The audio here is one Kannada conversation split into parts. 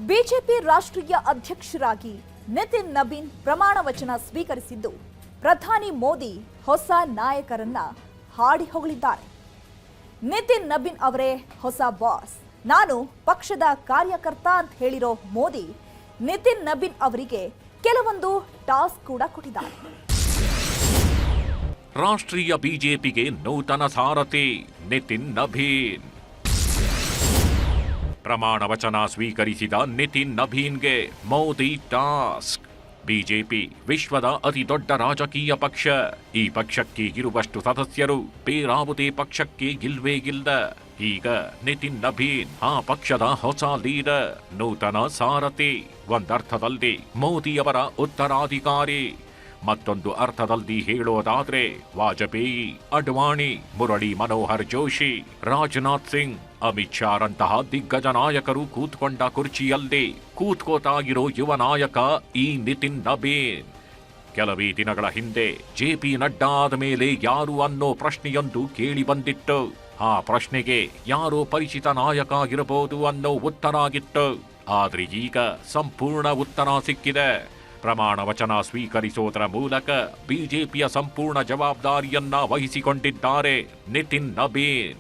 ಬಿಜೆಪಿ ರಾಷ್ಟ್ರೀಯ ಅಧ್ಯಕ್ಷರಾಗಿ ನಿತಿನ್ ನಬೀನ್ ಪ್ರಮಾಣ ವಚನ ಸ್ವೀಕರಿಸಿದ್ದು ಪ್ರಧಾನಿ ಮೋದಿ ಹೊಸ ನಾಯಕರನ್ನ ಹಾಡಿ ಹೊಗಳಿದ್ದಾರೆ. ನಿತಿನ್ ನಬೀನ್ ಅವರೇ ಹೊಸ ಬಾಸ್, ನಾನು ಪಕ್ಷದ ಕಾರ್ಯಕರ್ತ ಅಂತ ಹೇಳಿರೋ ಮೋದಿ ನಿತಿನ್ ನಬೀನ್ ಅವರಿಗೆ ಕೆಲವೊಂದು ಟಾಸ್ಕ್ ಕೂಡ ಕೊಟ್ಟಿದ್ದಾರೆ. ರಾಷ್ಟ್ರೀಯ ಬಿಜೆಪಿಗೆ ನೂತನ ಸಾರಥಿ ನಿತಿನ್ ನಬೀನ್. ಪ್ರಮಾಣ ವಚನ ಸ್ವೀಕರಿಸಿದ ನಿತಿನ್ ನಬೀನ್ಗೆ ಮೋದಿ ಟಾಸ್ಕ್. ಬಿಜೆಪಿ ವಿಶ್ವದ ಅತಿ ದೊಡ್ಡ ರಾಜಕೀಯ ಪಕ್ಷ. ಈ ಪಕ್ಷಕ್ಕೆ ಇರುವಷ್ಟು ಸದಸ್ಯರು ಬೇರಾವುದೇ ಪಕ್ಷಕ್ಕೆ ಇಲ್ವೇ ಇಲ್ಲ. ಈಗ ನಿತಿನ್ ನಬೀನ್ ಆ ಪಕ್ಷದ ಹೊಸ ಲೀಡರ್, ನೂತನ ಸಾರಥಿ. ಒಂದರ್ಥದಲ್ಲಿ ಮೋದಿಯವರ ಉತ್ತರಾಧಿಕಾರಿ, ಮತ್ತೊಂದು ಅರ್ಥದಲ್ಲಿ ಹೇಳೋದಾದ್ರೆ ವಾಜಪೇಯಿ, ಅಡ್ವಾಣಿ, ಮುರಳಿ ಮನೋಹರ್ ಜೋಶಿ, ರಾಜನಾಥ್ ಸಿಂಗ್, ಅಮಿತ್ ಶಾ ರಂತಹ ದಿಗ್ಗಜ ನಾಯಕರು ಕೂತ್ಕೊಂಡ ಕುರ್ಚಿಯಲ್ಲಿ ಕೂತ್ಕೋತಾ ಇರೋ ಯುವ ನಾಯಕ ಈ ನಿತಿನ್ ನಬೀನ್. ಕೆಲವೇ ದಿನಗಳ ಹಿಂದೆ ಜೆಪಿ ನಡ್ಡಾ ಆದ ಮೇಲೆ ಯಾರು ಅನ್ನೋ ಪ್ರಶ್ನೆಯೊಂದು ಕೇಳಿ ಬಂದಿತ್ತು. ಆ ಪ್ರಶ್ನೆಗೆ ಯಾರೋ ಪರಿಚಿತ ನಾಯಕ ಇರಬಹುದು ಅನ್ನೋ ಉತ್ತರ ಆಗಿತ್ತು. ಆದ್ರೆ ಈಗ ಸಂಪೂರ್ಣ ಉತ್ತರ ಸಿಕ್ಕಿದೆ. ಪ್ರಮಾಣ ವಚನ ಸ್ವೀಕರಿಸೋದರ ಮೂಲಕ ಬಿಜೆಪಿಯ ಸಂಪೂರ್ಣ ಜವಾಬ್ದಾರಿಯನ್ನ ವಹಿಸಿಕೊಂಡಿದ್ದಾರೆ ನಿತಿನ್ ನಬೀನ್.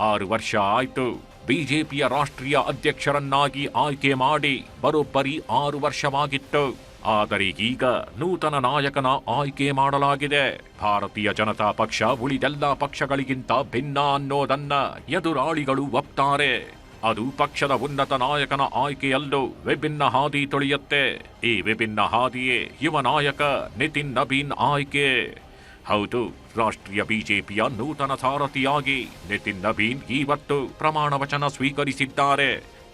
6 ವರ್ಷ ಆಯ್ತು ಬಿಜೆಪಿಯ ರಾಷ್ಟ್ರೀಯ ಅಧ್ಯಕ್ಷರನ್ನಾಗಿ ಆಯ್ಕೆ ಮಾಡಿ ಬರೋಬ್ಬರಿ 6 ವರ್ಷವಾಗಿತ್ತು. ಆದರೆ ಈಗ ನೂತನ ನಾಯಕನ ಆಯ್ಕೆ ಮಾಡಲಾಗಿದೆ. ಭಾರತೀಯ ಜನತಾ ಪಕ್ಷ ಉಳಿದೆಲ್ಲ ಪಕ್ಷಗಳಿಗಿಂತ ಭಿನ್ನ ಅನ್ನೋದನ್ನ ಎದುರಾಳಿಗಳು ಒಪ್ತಾರೆ. ಅದು ಪಕ್ಷದ ಉನ್ನತ ನಾಯಕನ ಆಯ್ಕೆಯಲ್ಲೂ ವಿಭಿನ್ನ ಹಾದಿ ತುಳಿಯುತ್ತೆ. ಈ ವಿಭಿನ್ನ ಹಾದಿಯೇ ಯುವ ನಾಯಕ ನಿತಿನ್ ನಬೀನ್ ಆಯ್ಕೆ. ಹೌದು, ರಾಷ್ಟ್ರೀಯ ಬಿಜೆಪಿಯ ನೂತನ ಸಾರಥಿಯಾಗಿ ನಿತಿನ್ ನಬೀನ್ ಇವತ್ತು ಪ್ರಮಾಣ ವಚನ ಸ್ವೀಕರಿಸಿದ್ದಾರೆ.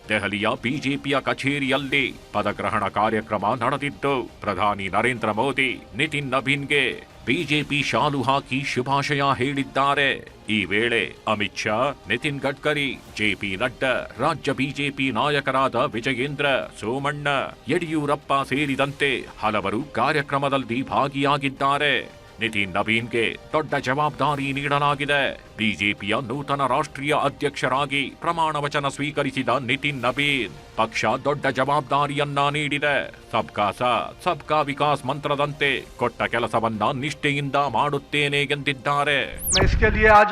ದೆಹಲಿಯ ಬಿಜೆಪಿಯ ಕಚೇರಿಯಲ್ಲಿ ಪದಗ್ರಹಣ ಕಾರ್ಯಕ್ರಮ ನಡೆದಿದ್ದು. ಪ್ರಧಾನಿ ನರೇಂದ್ರ ಮೋದಿ ನಿತಿನ್ ನಬೀನ್ಗೆ ಬಿಜೆಪಿ ಶಾಲು ಹಾಕಿ ಶುಭಾಶಯ ಹೇಳಿದ್ದಾರೆ. ಈ ವೇಳೆ ಅಮಿತ್ ಶಾ, ನಿತಿನ್ ಗಡ್ಕರಿ, ಜೆಪಿ ನಡ್ಡಾ, ರಾಜ್ಯ ಬಿಜೆಪಿ ನಾಯಕರಾದ ವಿಜಯೇಂದ್ರ, ಸೋಮಣ್ಣ, ಯಡಿಯೂರಪ್ಪ ಸೇರಿದಂತೆ ಹಲವರು ಕಾರ್ಯಕ್ರಮದಲ್ಲಿ ಭಾಗಿಯಾಗಿದ್ದಾರೆ. ನಿತಿನ್ ನಬೀನ್ಗೆ ದೊಡ್ಡ ಜವಾಬ್ದಾರಿ ನೀಡಲಾಗಿದೆ. ಬಿಜೆಪಿಯ ನೂತನ ರಾಷ್ಟ್ರೀಯ ಅಧ್ಯಕ್ಷರಾಗಿ ಪ್ರಮಾಣ ವಚನ ಸ್ವೀಕರಿಸಿದ ನಿತಿನ್ ನಬೀನ್ ಪಕ್ಷ ದೊಡ್ಡ ಜವಾಬ್ದಾರಿಯನ್ನ ನೀಡಿದೆ. ಸಬ್ಕಾ ಸಾಥ್ ಸಬ್ಕಾ ವಿಕಾಸ್ ಮಂತ್ರದಂತೆ ಕೊಟ್ಟ ಕೆಲಸವನ್ನ ನಿಷ್ಠೆಯಿಂದ ಮಾಡುತ್ತೇನೆ ಎಂದಿದ್ದಾರೆ. मैं इसके लिए आज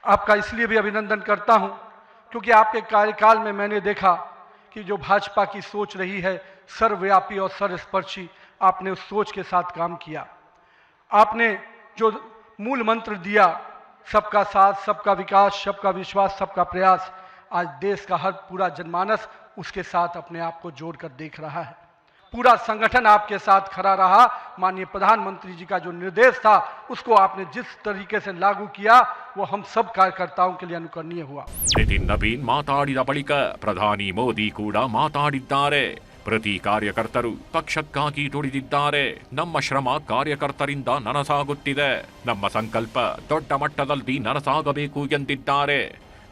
आपका इसलिए भी अभिनंदन करता हूं क्योंकि आपके कार्यकाल में मैंने देखा कि जो भाजपा की सोच रही है सर्वव्यापी और सर्वस्पर्शी, आपने उस सोच के साथ काम किया. आपने जो मूल मंत्र दिया, सबका साथ, सबका विकास, सबका विश्वास, सबका प्रयास, आज देश का हर पूरा जनमानस उसके साथ अपने आप को जोड़कर देख रहा है. पूरा संगठन आपके साथ खड़ा रहा. माननीय प्रधानमंत्री जी का जो निर्देश था उसको आपने जिस तरीके से लागू किया वो हम सब कार्यकर्ताओं के लिए अनुकरणीय हुआ. ನಿತಿನ್ ನಬೀನ್ ಮಾತಾಡಿದ ಬಳಿಕ ಪ್ರಧಾನಿ ಮೋದಿ ಕೂಡ ಮಾತಾಡಿದ್ದಾರೆ. ಪ್ರತಿ ಕಾರ್ಯಕರ್ತರು ಪಕ್ಷಕ್ಕಾಗಿ ದುಡಿದಿದ್ದಾರೆ. ನಮ್ಮ ಶ್ರಮ ಕಾರ್ಯಕರ್ತರಿಂದ ನನಸಾಗುತ್ತಿದೆ. ನಮ್ಮ ಸಂಕಲ್ಪ ದೊಡ್ಡ ಮಟ್ಟದಲ್ಲಿ ನನಸಾಗಬೇಕು ಎಂದಿದ್ದಾರೆ.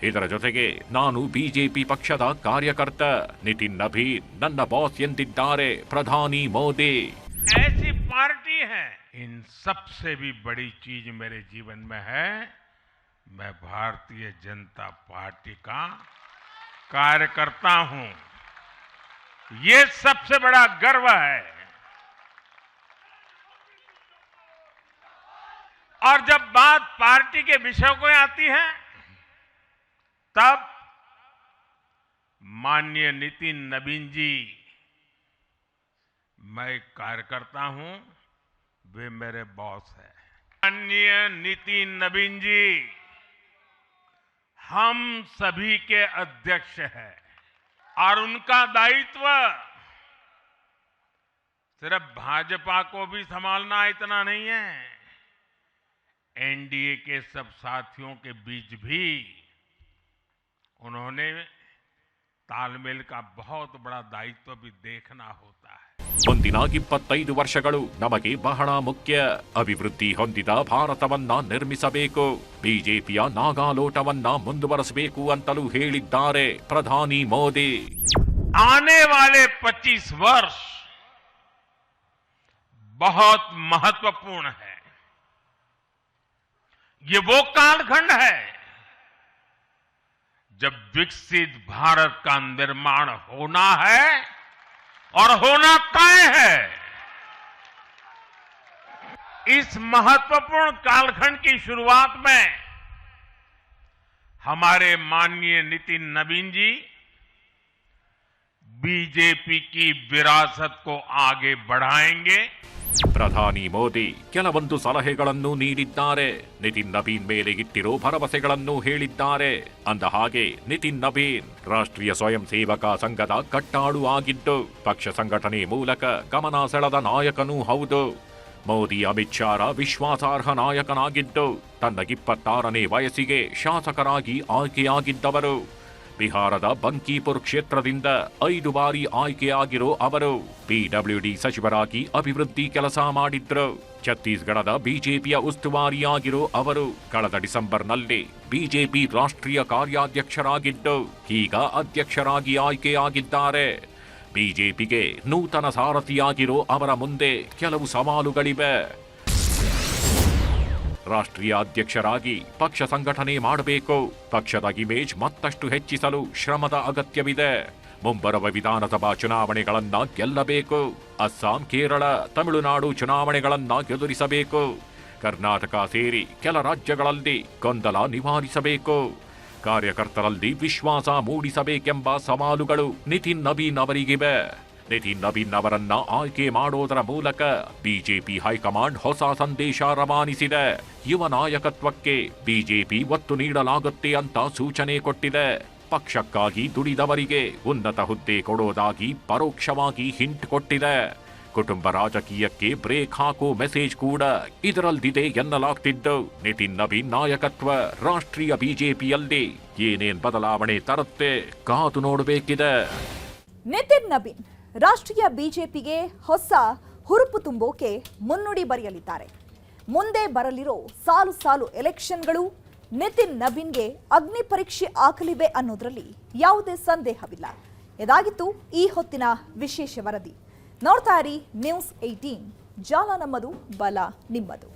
ಇದರ ಜೊತೆಗೆ ನಾನು ಬಿಜೆಪಿ ಪಕ್ಷದ ಕಾರ್ಯಕರ್ತ, ನಿತಿನ್ ನಬೀನ್ ನನ್ನ ಬಾಸ್ ಎಂದಿದ್ದಾರೆ ಪ್ರಧಾನಿ ಮೋದಿ. ऐसी पार्टी है, इन सबसे भी बड़ी चीज मेरे जीवन में है, मैं भारतीय जनता पार्टी का कार्यकर्ता हूं. ये सबसे बड़ा गर्व है. और जब बात पार्टी के विषय को आती है तब माननीय नितिन नबीन जी, मैं कार्यकर्ता हूं, वे मेरे बॉस हैं. माननीय नितिन नबीन जी हम सभी के अध्यक्ष हैं और उनका दायित्व सिर्फ भाजपा को भी संभालना इतना नहीं है, एनडीए के सब साथियों के बीच भी उन्होंने तालमेल का बहुत बड़ा दायित्व भी देखना होता है. ಮುಂದಿನ 25 ವರ್ಷಗಳು ನಮಗೆ ಬಹಳ ಮುಖ್ಯ. ಅಭಿವೃದ್ಧಿ ಹೊಂದಿದ ಭಾರತವನ್ನ ನಿರ್ಮಿಸಬೇಕು. ಬಿಜೆಪಿಯ ನಾಗಾಲೋಟವನ್ನ ಮುಂದುವರಿಸಬೇಕು ಅಂತಲೂ ಹೇಳಿದ್ದಾರೆ ಪ್ರಧಾನಿ ಮೋದಿ. आने वाले 25 वर्ष बहुत महत्वपूर्ण है. ये वो कालखंड है जब विकसित भारत का निर्माण होना है और होना तय है, इस महत्वपूर्ण कालखंड की शुरुआत में हमारे माननीय नितिन नवीन जी बीजेपी की विरासत को आगे बढ़ाएंगे। ಪ್ರಧಾನಿ ಮೋದಿ ಕೆಲವೊಂದು ಸಲಹೆಗಳನ್ನು ನೀಡಿದ್ದಾರೆ. ನಿತಿನ್ ನಬೀನ್ ಮೇಲೆ ಇಟ್ಟಿರೋ ಭರವಸೆಗಳನ್ನು ಹೇಳಿದ್ದಾರೆ. ಅಂದ ಹಾಗೆ ನಿತಿನ್ ನಬೀನ್ ರಾಷ್ಟ್ರೀಯ ಸ್ವಯಂ ಸೇವಕ ಸಂಘದ ಕಟ್ಟಾಳು ಆಗಿದ್ದು, ಪಕ್ಷ ಸಂಘಟನೆ ಮೂಲಕ ಗಮನ ಸೆಳೆದ ನಾಯಕನೂ ಹೌದು. ಮೋದಿ ಅಮಿತ್ ಶಾರ ವಿಶ್ವಾಸಾರ್ಹ ನಾಯಕನಾಗಿದ್ದು, ತನ್ನ 26ನೇ ವಯಸ್ಸಿಗೆ ಶಾಸಕರಾಗಿ ಆಯ್ಕೆಯಾಗಿದ್ದವರು. ಬಿಹಾರದ ಬಂಕೀಪುರ್ ಕ್ಷೇತ್ರದಿಂದ 5 ಬಾರಿ ಆಯ್ಕೆಯಾಗಿರೋ ಅವರು ಪಿಡಬ್ಲ್ಯೂಡಿ ಸಚಿವರಾಗಿ ಅಭಿವೃದ್ಧಿ ಕೆಲಸ ಮಾಡಿದ್ರು. ಛತ್ತೀಸ್ಗಢದ ಬಿಜೆಪಿಯ ಉಸ್ತುವಾರಿಯಾಗಿರೋ ಅವರು ಕಳೆದ ಡಿಸೆಂಬರ್ನಲ್ಲಿ ಬಿಜೆಪಿ ರಾಷ್ಟ್ರೀಯ ಕಾರ್ಯಾಧ್ಯಕ್ಷರಾಗಿದ್ದು, ಈಗ ಅಧ್ಯಕ್ಷರಾಗಿ ಆಯ್ಕೆಯಾಗಿದ್ದಾರೆ. ಬಿಜೆಪಿಗೆ ನೂತನ ಸಾರಥಿಯಾಗಿರೋ ಅವರ ಮುಂದೆ ಕೆಲವು ಸವಾಲುಗಳಿವೆ. ರಾಷ್ಟ್ರೀಯ ಅಧ್ಯಕ್ಷರಾಗಿ ಪಕ್ಷ ಸಂಘಟನೆ ಮಾಡಬೇಕು. ಪಕ್ಷದ ಇಮೇಜ್ ಮತ್ತಷ್ಟು ಹೆಚ್ಚಿಸಲು ಶ್ರಮದ ಅಗತ್ಯವಿದೆ. ಮುಂಬರುವ ವಿಧಾನಸಭಾ ಚುನಾವಣೆಗಳನ್ನ ಗೆಲ್ಲಬೇಕು. ಅಸ್ಸಾಂ, ಕೇರಳ, ತಮಿಳುನಾಡು ಚುನಾವಣೆಗಳನ್ನ ಎದುರಿಸಬೇಕು. ಕರ್ನಾಟಕ ಸೇರಿ ಕೆಲ ರಾಜ್ಯಗಳಲ್ಲಿ ಗೊಂದಲ ನಿವಾರಿಸಬೇಕು. ಕಾರ್ಯಕರ್ತರಲ್ಲಿ ವಿಶ್ವಾಸ ಮೂಡಿಸಬೇಕೆಂಬ ಸವಾಲುಗಳು ನಿತಿನ್ ನಬೀನ್ ಅವರಿಗಿವೆ. ನಿತಿನ್ ನಬೀನ್ ಅವರನ್ನ ಆಯ್ಕೆ ಮಾಡೋದರ ಮೂಲಕ ಬಿಜೆಪಿ ಹೈಕಮಾಂಡ್ ಹೊಸ ಸಂದೇಶ ರವಾನಿಸಿದೆ. ಯುವ ನಾಯಕತ್ವಕ್ಕೆ ಬಿಜೆಪಿ ಒತ್ತು ನೀಡಲಾಗುತ್ತೆ ಅಂತ ಸೂಚನೆ ಕೊಟ್ಟಿದೆ. ಪಕ್ಷಕ್ಕಾಗಿ ದುಡಿದವರಿಗೆ ಉನ್ನತ ಹುದ್ದೆ ಕೊಡೋದಾಗಿ ಪರೋಕ್ಷವಾಗಿ ಹಿಂಟ್ ಕೊಟ್ಟಿದೆ. ಕುಟುಂಬ ರಾಜಕೀಯಕ್ಕೆ ಬ್ರೇಕ್ ಹಾಕೋ ಮೆಸೇಜ್ ಕೂಡ ಇದರಲ್ಲಿದೆ ಎನ್ನಲಾಗ್ತಿದ್ದು, ನಿತಿನ್ ನಬೀನ್ ನಾಯಕತ್ವ ರಾಷ್ಟ್ರೀಯ ಬಿಜೆಪಿಯಲ್ಲಿ ಏನೇನ್ ಬದಲಾವಣೆ ತರುತ್ತೆ ಕಾದು ನೋಡಬೇಕಿದೆ. ನಿತಿನ್ ನಬೀನ್ ರಾಷ್ಟ್ರೀಯ ಬಿಜೆಪಿಗೆ ಹೊಸ ಹುರುಪು ತುಂಬೋಕೆ ಮುನ್ನುಡಿ ಬರೆಯಲಿದ್ದಾರೆ. ಮುಂದೆ ಬರಲಿರೋ ಸಾಲು ಸಾಲು ಎಲೆಕ್ಷನ್ಗಳು ನಿತಿನ್ ನಬೀನ್ಗೆ ಅಗ್ನಿ ಪರೀಕ್ಷೆ ಆಗಲಿವೆ ಅನ್ನೋದ್ರಲ್ಲಿ ಯಾವುದೇ ಸಂದೇಹವಿಲ್ಲ. ಇದಾಗಿತ್ತು ಈ ಹೊತ್ತಿನ ವಿಶೇಷ ವರದಿ. ನೋಡ್ತಾ ಇರಿ ನ್ಯೂಸ್ 18, ಜಾಲ ನಮ್ಮದು, ಬಲ ನಿಮ್ಮದು.